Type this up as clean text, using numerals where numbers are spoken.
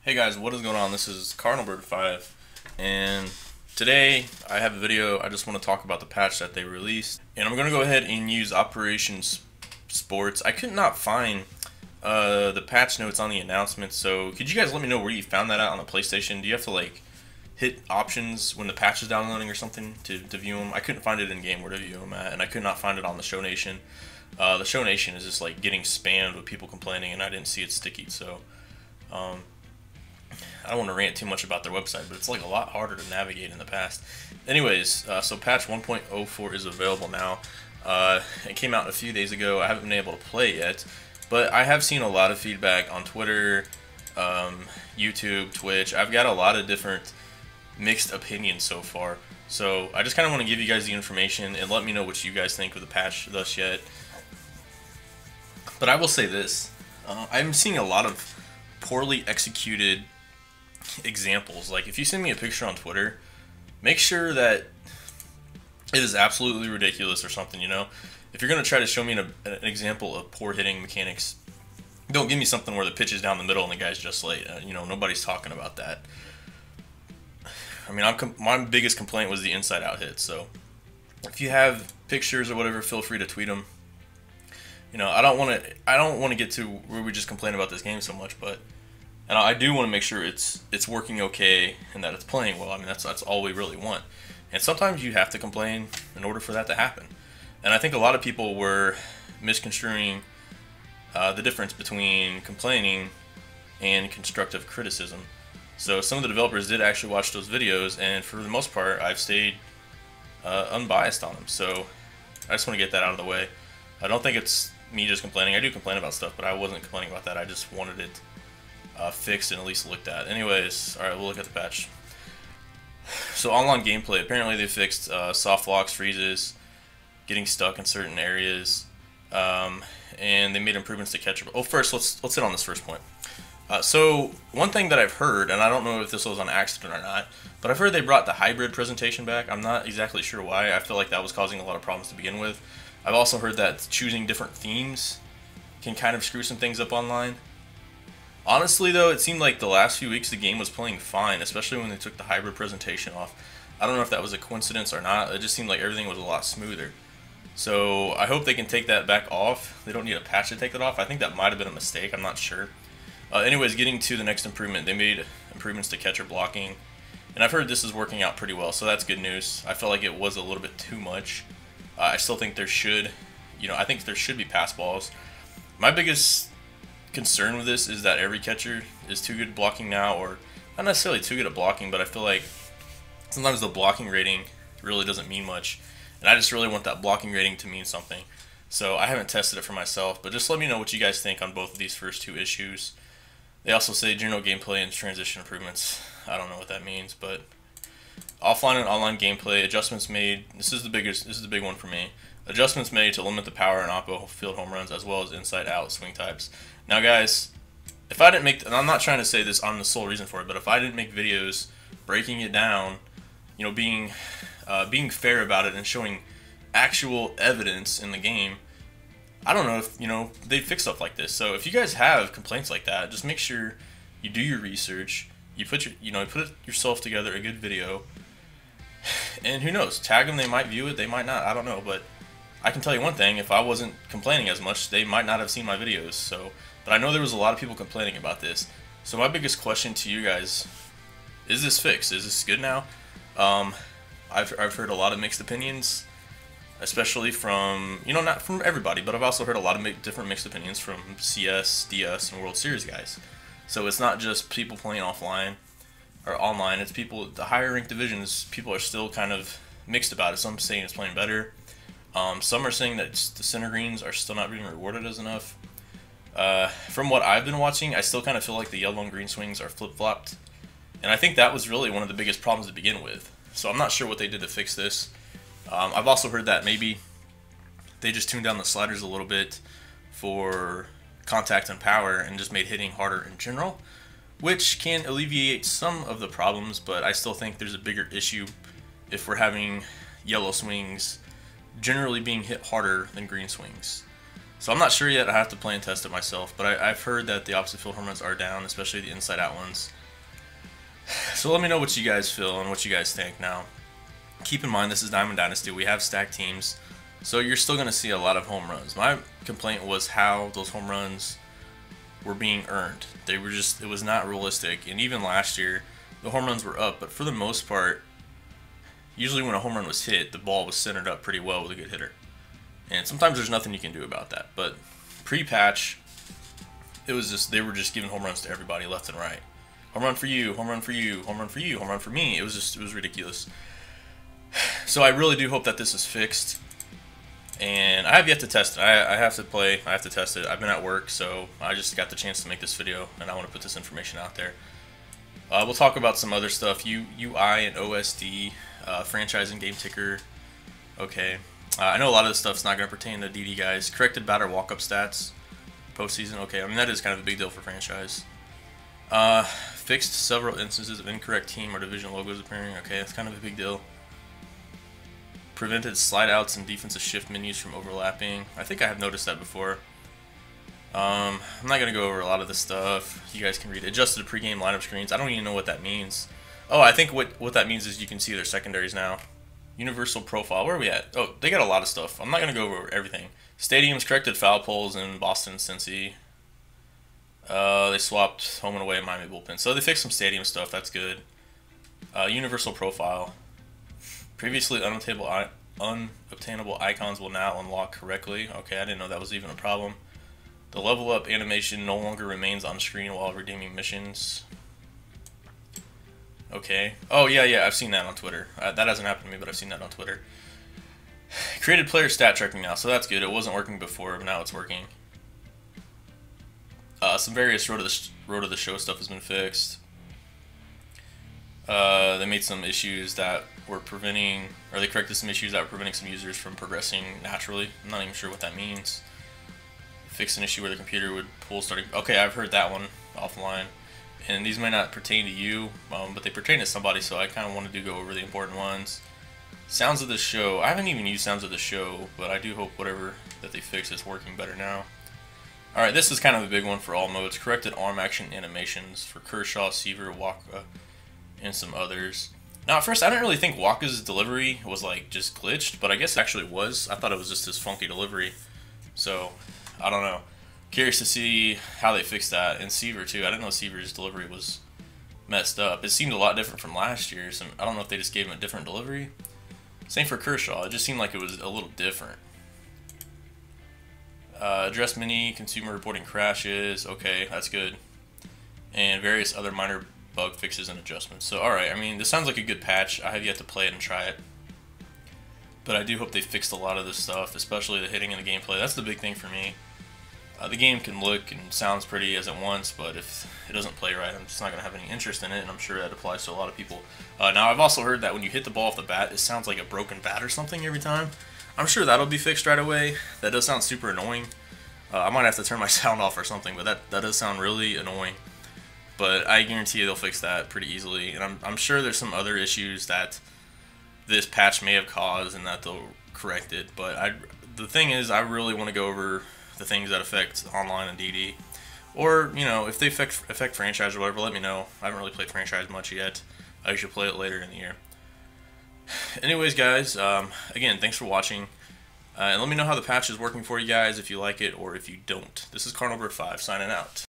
Hey guys, what is going on? This is CardinalBird5, and today I have a video. I just want to talk about the patch that they released, and I'm going to go ahead and use Operation Sports. I could not find the patch notes on the announcement, so could you guys let me know where you found that out on the PlayStation? Do you have to like hit options when the patch is downloading or something to view them? I couldn't find it in game where to view them at, and I could not find it on the Show Nation. The Show Nation is just like getting spammed with people complaining, and I didn't see it sticky, so I don't want to rant too much about their website, but it's like a lot harder to navigate in the past. Anyways, so patch 1.04 is available now. It came out a few days ago. I haven't been able to play it yet, but I have seen a lot of feedback on Twitter, YouTube, Twitch. I've got a lot of different mixed opinions so far. So I just kind of want to give you guys the information and let me know what you guys think of the patch thus yet. But I will say this. I'm seeing a lot of poorly executed examples. Like, if you send me a picture on Twitter, make sure that it is absolutely ridiculous or something, you know? If you're going to try to show me an example of poor hitting mechanics, don't give me something where the pitch is down the middle and the guy's just late. You know, nobody's talking about that. I mean, my biggest complaint was the inside-out hit, so if you have pictures or whatever, feel free to tweet them. You know, I don't want to get to where we just complain about this game so much, but and I do want to make sure it's working okay and that it's playing well. I mean, that's all we really want. And sometimes you have to complain in order for that to happen. And I think a lot of people were misconstruing the difference between complaining and constructive criticism. So some of the developers did actually watch those videos, and for the most part, I've stayed unbiased on them. So I just want to get that out of the way. I don't think it's me just complaining. I do complain about stuff, but I wasn't complaining about that. I just wanted it fixed and at least looked at. Anyways, alright, we'll look at the patch. So online gameplay, apparently they fixed soft locks, freezes, getting stuck in certain areas, and they made improvements to catcher. Oh, first, let's hit on this first point. So one thing that I've heard, and I don't know if this was on accident or not, but I've heard they brought the hybrid presentation back. I'm not exactly sure why. I feel like that was causing a lot of problems to begin with. I've also heard that choosing different themes can kind of screw some things up online. Honestly, though, it seemed like the last few weeks the game was playing fine, especially when they took the hybrid presentation off. I don't know if that was a coincidence or not. It just seemed like everything was a lot smoother. So I hope they can take that back off. They don't need a patch to take that off. I think that might have been a mistake. I'm not sure. Anyways, getting to the next improvement, they made improvements to catcher blocking. And I've heard this is working out pretty well, so that's good news. I felt like it was a little bit too much. I still think there should, I think there should be pass balls. My biggest concern with this is that every catcher is too good at blocking now, or not necessarily too good at blocking, but I feel like sometimes the blocking rating really doesn't mean much, and I just really want that blocking rating to mean something. So I haven't tested it for myself, but just let me know what you guys think on both of these first two issues. They also say general gameplay and transition improvements. I don't know what that means, but offline and online gameplay adjustments made. This is the big one for me. Adjustments made to limit the power and oppo field home runs, as well as inside-out swing types. Now, guys, if I didn't make, and I'm not trying to say this I'm the sole reason for it, but if I didn't make videos breaking it down, being fair about it and showing actual evidence in the game, I don't know if they'd fix stuff like this. So if you guys have complaints like that, just make sure you do your research. You put yourself together a good video, and who knows? Tag them. They might view it. They might not. I don't know, but I can tell you one thing, if I wasn't complaining as much, they might not have seen my videos. So, but I know there was a lot of people complaining about this. So my biggest question to you guys, is this fixed? Is this good now? I've heard a lot of mixed opinions, especially from, not from everybody, but I've also heard a lot of different mixed opinions from CS, DS, and World Series guys. So it's not just people playing offline or online, it's people, the higher ranked divisions, people are still kind of mixed about it. Some saying it's playing better. Some are saying that the center greens are still not being rewarded as enough. From what I've been watching, I still kind of feel like the yellow and green swings are flip-flopped. And I think that was really one of the biggest problems to begin with. So I'm not sure what they did to fix this. I've also heard that maybe they just tuned down the sliders a little bit for contact and power and just made hitting harder in general, which can alleviate some of the problems, but I still think there's a bigger issue if we're having yellow swings generally being hit harder than green swings. So I'm not sure yet. I have to play and test it myself, but I've heard that the opposite field home runs are down, especially the inside out ones. So let me know what you guys feel and what you guys think. Now, keep in mind this is Diamond Dynasty. We have stacked teams, so you're still going to see a lot of home runs. My complaint was how those home runs were being earned. They were just, it was not realistic. And even last year, the home runs were up, but for the most part, usually when a home run was hit, the ball was centered up pretty well with a good hitter. And sometimes there's nothing you can do about that. But pre-patch, it was just, they were just giving home runs to everybody left and right. Home run for you, home run for you, home run for you, home run for me. It was ridiculous. So I really do hope that this is fixed. And I have yet to test it. I have to play, I have to test it. I've been at work, so I just got the chance to make this video, and I want to put this information out there. We'll talk about some other stuff, UI and OSD, franchise and game ticker. Okay. I know a lot of this stuff's not going to pertain to DD guys. Corrected batter walk-up stats, postseason. Okay, I mean, that is kind of a big deal for franchise. Fixed several instances of incorrect team or division logos appearing. Okay, that's kind of a big deal. Prevented slide outs and defensive shift menus from overlapping. I think I have noticed that before. I'm not going to go over a lot of this stuff. You guys can read it. Adjusted pregame lineup screens. I don't even know what that means. Oh, I think what that means is you can see their secondaries now. Universal profile. Where are we at? Oh, they got a lot of stuff. I'm not going to go over everything. Stadiums corrected foul poles in Boston, Cincy. They swapped home and away at Miami bullpen. So they fixed some stadium stuff. That's good. Universal profile. Previously unobtainable icons will now unlock correctly. Okay, I didn't know that was even a problem. The level up animation no longer remains on screen while redeeming missions. Okay. Oh, yeah, I've seen that on Twitter. That hasn't happened to me, but I've seen that on Twitter. Created player stat tracking now, so that's good. It wasn't working before, but now it's working. Some various road of the show stuff has been fixed. They made some issues that were preventing, or they corrected some issues that were preventing some users from progressing naturally. I'm not even sure what that means. Fixed an issue where the computer would pull starting. Okay, I've heard that one offline. And these might not pertain to you, but they pertain to somebody, so I kind of wanted to go over the important ones. Sounds of the show. I haven't even used Sounds of the Show, but I do hope whatever that they fix is working better now. Alright, this is kind of a big one for all modes. Corrected arm action animations for Kershaw, Seaver, Waka, and some others. Now, at first, I didn't really think Waka's delivery was, like, just glitched, but I guess it actually was. I thought it was just his funky delivery. So, I don't know. Curious to see how they fix that. And Seaver, too. I didn't know Seaver's delivery was messed up. It seemed a lot different from last year. So I don't know if they just gave him a different delivery. Same for Kershaw. It just seemed like it was a little different. Address many consumer reporting crashes. Okay, that's good. And various other minor bug fixes and adjustments. So, alright, I mean, this sounds like a good patch. I have yet to play it and try it. But I do hope they fixed a lot of this stuff, especially the hitting and the gameplay. That's the big thing for me. The game can look and sounds pretty as it wants, but if it doesn't play right, I'm just not going to have any interest in it, and I'm sure that applies to a lot of people. Now, I've also heard that when you hit the ball off the bat, it sounds like a broken bat or something every time. I'm sure that'll be fixed right away. That does sound super annoying. I might have to turn my sound off or something, but that does sound really annoying. But I guarantee you they'll fix that pretty easily, and I'm sure there's some other issues that this patch may have caused and that they'll correct it. But the thing is, I really want to go over the things that affect online and DD, or you know, if they affect franchise or whatever, let me know. I haven't really played franchise much yet. I should play it later in the year. Anyways, guys, again, thanks for watching, and let me know how the patch is working for you guys, if you like it or if you don't. This is Carnal Bird 5 signing out.